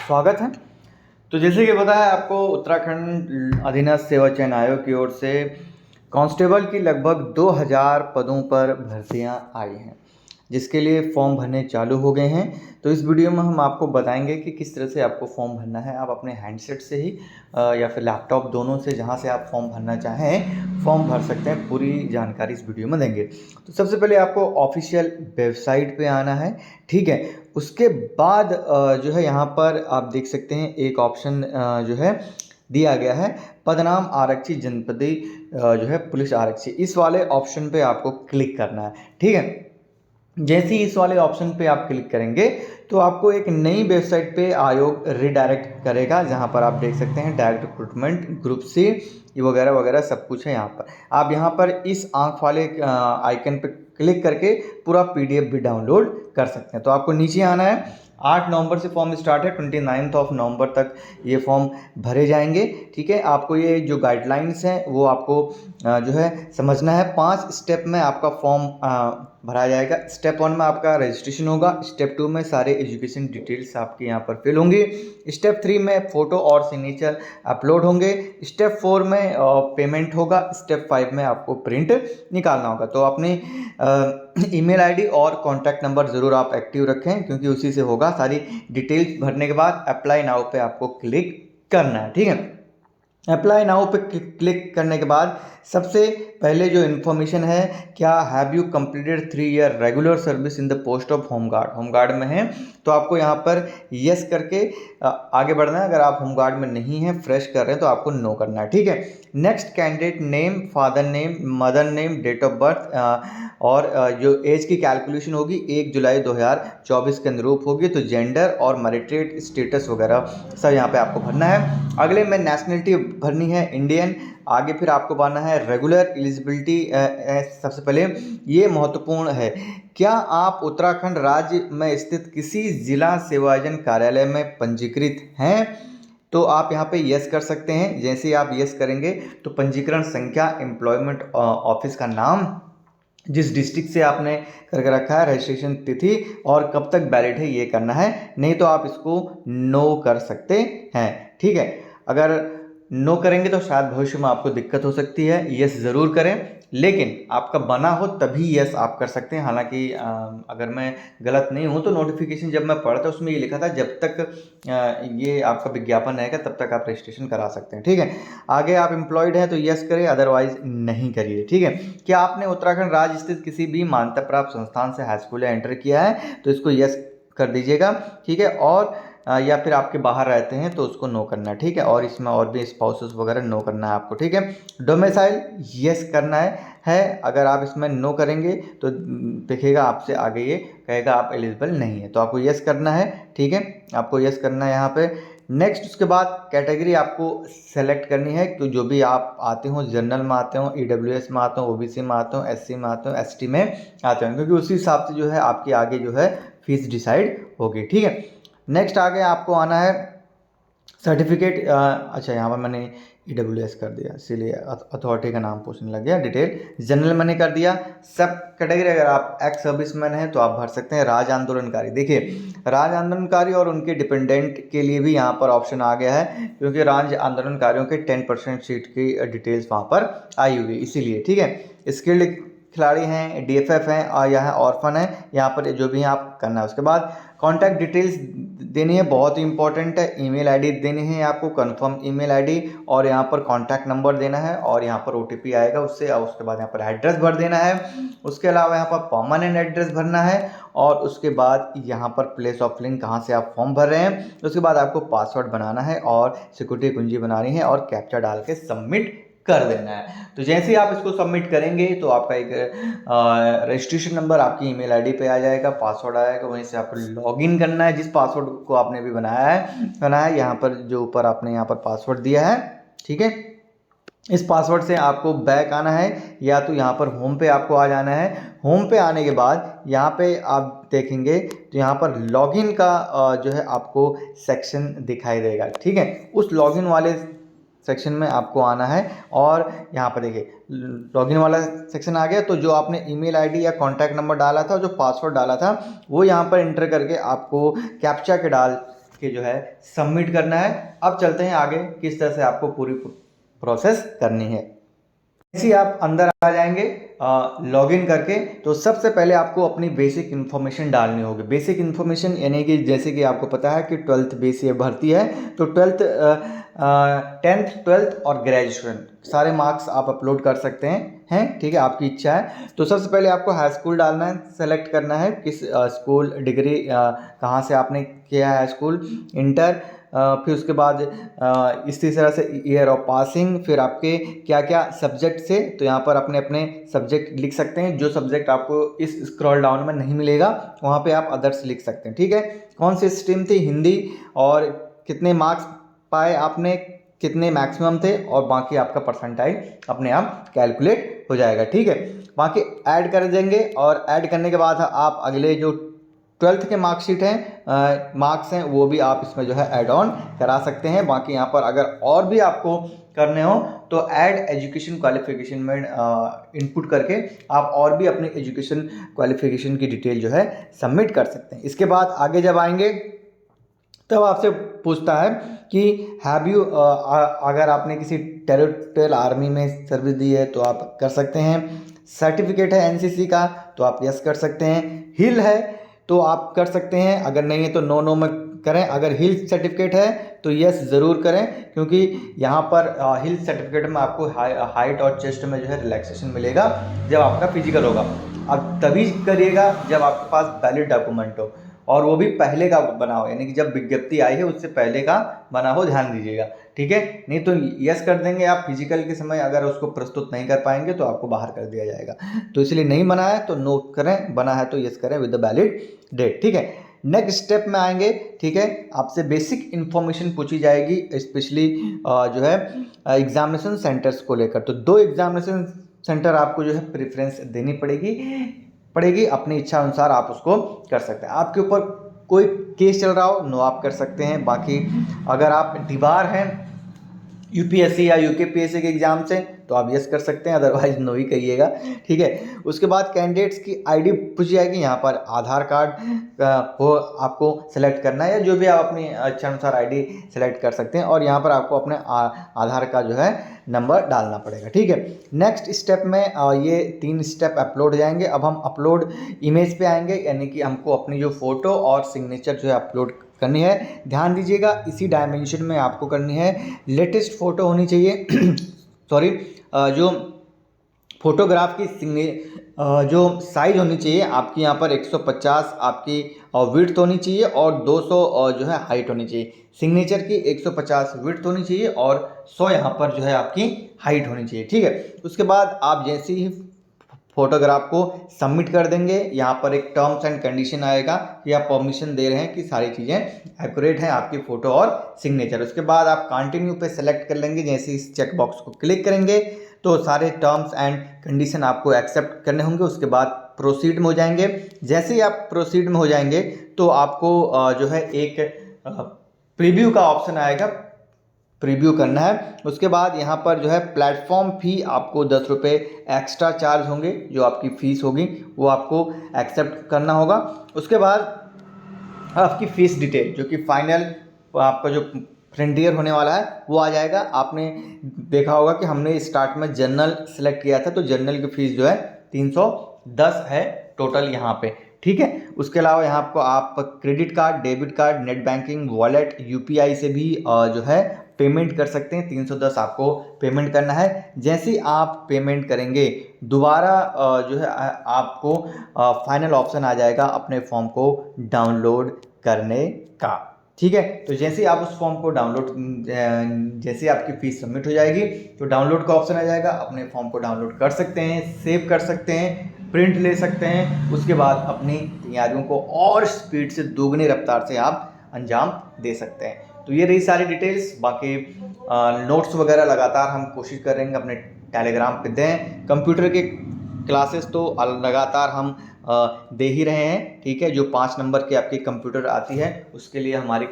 स्वागत है। तो जैसे कि पता है आपको, उत्तराखंड अधीनस्थ सेवा चयन आयोग की ओर से कांस्टेबल की लगभग 2000 पदों पर भर्तियां आई हैं, जिसके लिए फॉर्म भरने चालू हो गए हैं। तो इस वीडियो में हम आपको बताएंगे कि किस तरह से आपको फॉर्म भरना है। आप अपने हैंडसेट से ही या फिर लैपटॉप, दोनों से जहां से आप फॉर्म भरना चाहें फॉर्म भर सकते हैं। पूरी जानकारी इस वीडियो में देंगे। तो सबसे पहले आपको ऑफिशियल वेबसाइट पे आना है, ठीक है। उसके बाद जो है यहाँ पर आप देख सकते हैं एक ऑप्शन जो है दिया गया है, पदनाम आरक्षी जनपदी जो है पुलिस आरक्षी। इस वाले ऑप्शन पे आपको क्लिक करना है, ठीक है। जैसे ही इस वाले ऑप्शन पे आप क्लिक करेंगे तो आपको एक नई वेबसाइट पे आयोग रिडायरेक्ट करेगा, जहां पर आप देख सकते हैं डायरेक्ट रिक्रूटमेंट, ग्रुप सी वगैरह वगैरह सब कुछ है यहाँ पर। आप यहाँ पर इस आंख वाले आइकन पे क्लिक करके पूरा पीडीएफ भी डाउनलोड कर सकते हैं। तो आपको नीचे आना है। 8 नवंबर से फॉर्म स्टार्ट है, 29 नवंबर तक ये फॉर्म भरे जाएंगे, ठीक है। आपको ये जो गाइडलाइंस हैं वो आपको जो है समझना है। 5 स्टेप में आपका फॉर्म भरा जाएगा। स्टेप 1 में आपका रजिस्ट्रेशन होगा। स्टेप 2 में सारे एजुकेशन डिटेल्स आपके यहाँ पर फिल होंगे। स्टेप 3 में फ़ोटो और सिग्नेचर अपलोड होंगे। स्टेप 4 में पेमेंट होगा। स्टेप 5 में आपको प्रिंट निकालना होगा। तो अपनी ईमेल आईडी और कॉन्टैक्ट नंबर ज़रूर आप एक्टिव रखें, क्योंकि उसी से होगा। सारी डिटेल्स भरने के बाद अप्लाई नाउ पे आपको क्लिक करना है, ठीक है। अप्लाई नाउ पे क्लिक करने के बाद सबसे पहले जो इन्फॉर्मेशन है, क्या have you completed 3 year regular service in the post of home guard. Home guard में है तो आपको यहाँ पर यस करके आगे बढ़ना है। अगर आप होमगार्ड में नहीं हैं, फ्रेश कर रहे हैं, तो आपको नो करना है, ठीक है। Next, candidate name, father name, mother name, date of birth और जो एज की कैलकुलेशन होगी 1 जुलाई 2024 के अनुरूप होगी। तो जेंडर और मैरिटेड स्टेटस वगैरह सब यहाँ पे आपको भरना है। अगले में नेशनलिटी भरनी है, इंडियन। आगे फिर आपको भरना है रेगुलर एलिजिबिलिटी। सबसे पहले ये महत्वपूर्ण है, क्या आप उत्तराखंड राज्य में स्थित किसी जिला सेवायोजन कार्यालय में पंजीकृत हैं। तो आप यहाँ पे यस कर सकते हैं। जैसे ही आप यस करेंगे तो पंजीकरण संख्या, एम्प्लॉयमेंट ऑफिस का नाम, जिस डिस्ट्रिक्ट से आपने करके रखा है, रजिस्ट्रेशन तिथि और कब तक वैलिड है, ये करना है। नहीं तो आप इसको नो कर सकते हैं, ठीक है। अगर नो करेंगे तो शायद भविष्य में आपको दिक्कत हो सकती है। यस ज़रूर करें, लेकिन आपका बना हो तभी यस आप कर सकते हैं। हालांकि अगर मैं गलत नहीं हूँ तो नोटिफिकेशन जब मैं पढ़ा था उसमें ये लिखा था जब तक ये आपका विज्ञापन रहेगा तब तक आप रजिस्ट्रेशन करा सकते हैं, ठीक है। आगे आप एम्प्लॉयड हैं तो यस करें, अदरवाइज नहीं करिए, ठीक है। क्या आपने उत्तराखंड राज्य स्थित किसी भी मान्यता प्राप्त संस्थान से हाई स्कूल या इंटर किया है, तो इसको यस कर दीजिएगा, ठीक है। और या फिर आपके बाहर रहते हैं तो उसको नो करना है, ठीक है। और इसमें और भी स्पाउसेस वगैरह नो करना है आपको, ठीक है। डोमिसाइल यस करना है। अगर आप इसमें नो करेंगे तो देखिएगा आपसे आगे ये कहेगा आप एलिजिबल नहीं है, तो आपको यस करना है, ठीक है। आपको यस करना है यहाँ पे। नेक्स्ट, उसके बाद कैटेगरी आपको सेलेक्ट करनी है कि जो भी आप आते हो, जनरल में आते हो, ईडब्ल्यूएस में आते हो, ओबीसी में आते हो, एससी में आते हो, एसटी में आते हो, क्योंकि उसी हिसाब से जो है आपकी आगे जो है फीस डिसाइड होगी, ठीक है। नेक्स्ट आगे आपको आना है सर्टिफिकेट। अच्छा, यहाँ पर मैंने ईडब्ल्यूएस कर दिया, इसीलिए अथॉरिटी का नाम पूछने लग गया। डिटेल जनरल मैंने कर दिया। सब कैटेगरी, अगर आप एक्स सर्विसमैन हैं तो आप भर सकते हैं। राज्य आंदोलनकारी, देखिए राज्य आंदोलनकारी और उनके डिपेंडेंट के लिए भी यहाँ पर ऑप्शन आ गया है, क्योंकि राज्य आंदोलनकारियों के 10% सीट की डिटेल्स वहाँ पर आई हुई, इसीलिए, ठीक है। स्किल्ड खिलाड़ी हैं, डीएफएफ हैं और यहाँ ऑर्फन है, यहाँ पर जो भी आप करना है। उसके बाद कॉन्टैक्ट डिटेल्स देनी है, बहुत ही इंपॉर्टेंट है। ईमेल आईडी देनी है आपको, कंफर्म ईमेल आईडी, और यहाँ पर कॉन्टैक्ट नंबर देना है, और यहाँ पर ओटीपी आएगा उससे। और उसके बाद यहाँ पर एड्रेस भर देना है। उसके अलावा यहाँ पर परमानेंट एड्रेस भरना है, और उसके बाद यहाँ पर प्लेस ऑफ लिंक, कहाँ से आप फॉर्म भर रहे हैं। उसके बाद आपको पासवर्ड बनाना है और सिक्योरिटी कुंजी बनानी है और कैप्चा डाल के सबमिट कर देना है। तो जैसे ही आप इसको सबमिट करेंगे तो आपका एक रजिस्ट्रेशन नंबर आपकी ईमेल आईडी पे आ जाएगा, पासवर्ड आएगा, वहीं से आपको लॉगिन करना है जिस पासवर्ड को आपने भी बनाया है। यहाँ पर जो ऊपर आपने यहाँ पर पासवर्ड दिया है, ठीक है। इस पासवर्ड से आपको बैक आना है, या तो यहाँ पर होम पे आपको आ जाना है। होम पे आने के बाद यहाँ पे आप देखेंगे तो यहाँ पर लॉगिन का जो है आपको सेक्शन दिखाई देगा, ठीक है। उस लॉगिन वाले सेक्शन में आपको आना है, और यहाँ पर देखिए लॉगिन वाला सेक्शन आ गया। तो जो आपने ईमेल आईडी या कॉन्टैक्ट नंबर डाला था, जो पासवर्ड डाला था, वो यहाँ पर एंटर करके आपको कैप्चा के डाल के जो है सबमिट करना है। अब चलते हैं आगे किस तरह से आपको पूरी प्रोसेस करनी है। जैसे ही आप अंदर आ जाएंगे लॉगिन करके, तो सबसे पहले आपको अपनी बेसिक इन्फॉर्मेशन डालनी होगी। बेसिक इन्फॉर्मेशन यानी कि जैसे कि आपको पता है कि 12th बेस ये भर्ती है, तो 10th 12th और ग्रेजुएशन सारे मार्क्स आप अपलोड कर सकते हैं ठीक है, आपकी इच्छा है। तो सबसे पहले आपको हाई स्कूल डालना है, सेलेक्ट करना है किस स्कूल, डिग्री कहाँ से आपने किया है हाई स्कूल, इंटर, फिर उसके बाद इसी तरह से ईयर ऑफ पासिंग, फिर आपके क्या क्या सब्जेक्ट से, तो यहाँ पर अपने अपने सब्जेक्ट लिख सकते हैं। जो सब्जेक्ट आपको इस स्क्रॉल डाउन में नहीं मिलेगा वहाँ पे आप अदर्स लिख सकते हैं, ठीक है। कौन सी स्ट्रीम थी, हिंदी, और कितने मार्क्स पाए आपने, कितने मैक्सिमम थे, और बाकी आपका परसेंटाइल अपने आप कैलकुलेट हो जाएगा, ठीक है। बाकी ऐड कर देंगे, और ऐड करने के बाद आप अगले जो 12th के मार्कशीट हैं, मार्क्स हैं, वो भी आप इसमें जो है ऐड ऑन करा सकते हैं। बाकी यहाँ पर अगर और भी आपको करने हो तो ऐड एजुकेशन क्वालिफिकेशन में इनपुट करके आप और भी अपनी एजुकेशन क्वालिफिकेशन की डिटेल जो है सबमिट कर सकते हैं। इसके बाद आगे जब आएंगे तब आपसे पूछता है कि हैव यू, अगर आपने किसी टेरिटोरियल आर्मी में सर्विस दी है तो आप कर सकते हैं। सर्टिफिकेट है एनसीसी का तो आप यस कर सकते हैं। हिल है तो आप कर सकते हैं, अगर नहीं है तो नो नो में करें। अगर हिल सर्टिफिकेट है तो यस ज़रूर करें, क्योंकि यहाँ पर हिल सर्टिफिकेट में आपको हाइट और चेस्ट में जो है रिलैक्सेशन मिलेगा जब आपका फिजिकल होगा। अब तभी करिएगा जब आपके पास वैलिड डॉक्यूमेंट हो, और वो भी पहले का बना हो, यानी कि जब विज्ञप्ति आई है उससे पहले का बना हो, ध्यान दीजिएगा, ठीक है। नहीं तो यस कर देंगे आप फिजिकल के समय, अगर उसको प्रस्तुत नहीं कर पाएंगे तो आपको बाहर कर दिया जाएगा। तो इसलिए नहीं बना है तो नो करें, बना है तो यस करें विद द वैलिड डेट, ठीक है। नेक्स्ट स्टेप में आएंगे, ठीक है। आपसे बेसिक इन्फॉर्मेशन पूछी जाएगी, स्पेशली जो है एग्जामिनेशन सेंटर्स को लेकर। तो 2 एग्जामिनेशन सेंटर आपको जो है प्रेफरेंस देनी पड़ेगी अपनी इच्छा अनुसार आप उसको कर सकते हैं। आपके ऊपर कोई केस चल रहा हो, नो आप कर सकते हैं। बाकी अगर आप दीवार हैं यूपीएससी या यूकेपीएससी के एग्जाम से तो आप यस कर सकते हैं, अदरवाइज नो ही करिएगा, ठीक है। उसके बाद कैंडिडेट्स की आईडी पूछी जाएगी, यहाँ पर आधार कार्ड हो आपको सेलेक्ट करना है, या जो भी आप अपनी इच्छा अनुसार आईडी सेलेक्ट कर सकते हैं, और यहाँ पर आपको अपने आधार का जो है नंबर डालना पड़ेगा, ठीक है। नेक्स्ट स्टेप में ये 3 स्टेप अपलोड जाएंगे। अब हम अपलोड इमेज पे आएंगे, यानी कि हमको अपनी जो फोटो और सिग्नेचर जो है अपलोड करनी है। ध्यान दीजिएगा इसी डायमेंशन में आपको करनी है। लेटेस्ट फोटो होनी चाहिए सॉरी, जो फोटोग्राफ की जो साइज होनी चाहिए आपकी यहाँ पर 150 आपकी विड्थ होनी चाहिए, और 200 जो है हाइट होनी चाहिए। सिग्नेचर की 150 विड्थ होनी चाहिए और 100 यहाँ पर जो है आपकी हाइट होनी चाहिए, ठीक है। उसके बाद आप जैसे ही फोटोग्राफ को सबमिट कर देंगे, यहाँ पर एक टर्म्स एंड कंडीशन आएगा कि आप परमिशन दे रहे हैं कि सारी चीज़ें एक्यूरेट हैं, आपकी फ़ोटो और सिग्नेचर। उसके बाद आप कंटिन्यू पे सेलेक्ट कर लेंगे। जैसे इस चेक बॉक्स को क्लिक करेंगे तो सारे टर्म्स एंड कंडीशन आपको एक्सेप्ट करने होंगे। उसके बाद प्रोसीड में हो जाएंगे। जैसे ही आप प्रोसीड में हो जाएंगे तो आपको जो है एक प्रीव्यू का ऑप्शन आएगा, प्रीव्यू करना है। उसके बाद यहाँ पर जो है प्लेटफॉर्म फ़ी आपको 10 रुपये एक्स्ट्रा चार्ज होंगे, जो आपकी फ़ीस होगी वो आपको एक्सेप्ट करना होगा। उसके बाद आपकी फ़ीस डिटेल, जो कि फाइनल आपका जो फ्रंट ईयर होने वाला है वो आ जाएगा। आपने देखा होगा कि हमने स्टार्ट में जनरल सेलेक्ट किया था, तो जनरल की फ़ीस जो है 310 है टोटल यहाँ पे, ठीक है। उसके अलावा यहाँ आपको आप credit card, debit card, net banking, wallet, UPI से भी जो है पेमेंट कर सकते हैं। 310 आपको पेमेंट करना है। जैसे ही आप पेमेंट करेंगे दोबारा जो है आपको फाइनल ऑप्शन आ जाएगा अपने फॉर्म को डाउनलोड करने का, ठीक है। तो जैसे ही आप उस फॉर्म को डाउनलोड, जैसे आपकी फीस सबमिट हो जाएगी तो डाउनलोड का ऑप्शन आ जाएगा। अपने फॉर्म को डाउनलोड कर सकते हैं, सेव कर सकते हैं, प्रिंट ले सकते हैं। उसके बाद अपनी तैयारियों को और स्पीड से, दोगुनी रफ्तार से आप अंजाम दे सकते हैं। तो ये रही सारी डिटेल्स। बाकी नोट्स वगैरह लगातार हम कोशिश करेंगे अपने टेलीग्राम पे दें। कंप्यूटर के क्लासेस तो लगातार हम दे ही रहे हैं, ठीक है। जो 5 नंबर की आपकी कंप्यूटर आती है उसके लिए हमारी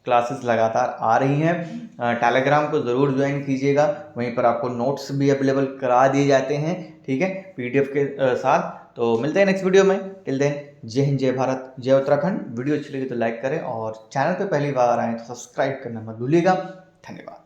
क्लासेस लगातार आ रही हैं। टेलीग्राम को ज़रूर ज्वाइन कीजिएगा, वहीं पर आपको नोट्स भी अवेलेबल करा दिए जाते हैं, ठीक है, पीडीएफ के साथ। तो मिलते हैं नेक्स्ट वीडियो में, टिल देन जय हिंद, जय भारत, जय उत्तराखंड। वीडियो अच्छी लगी तो लाइक करें और चैनल पे पहली बार आए तो सब्सक्राइब करना मत भूलिएगा। धन्यवाद।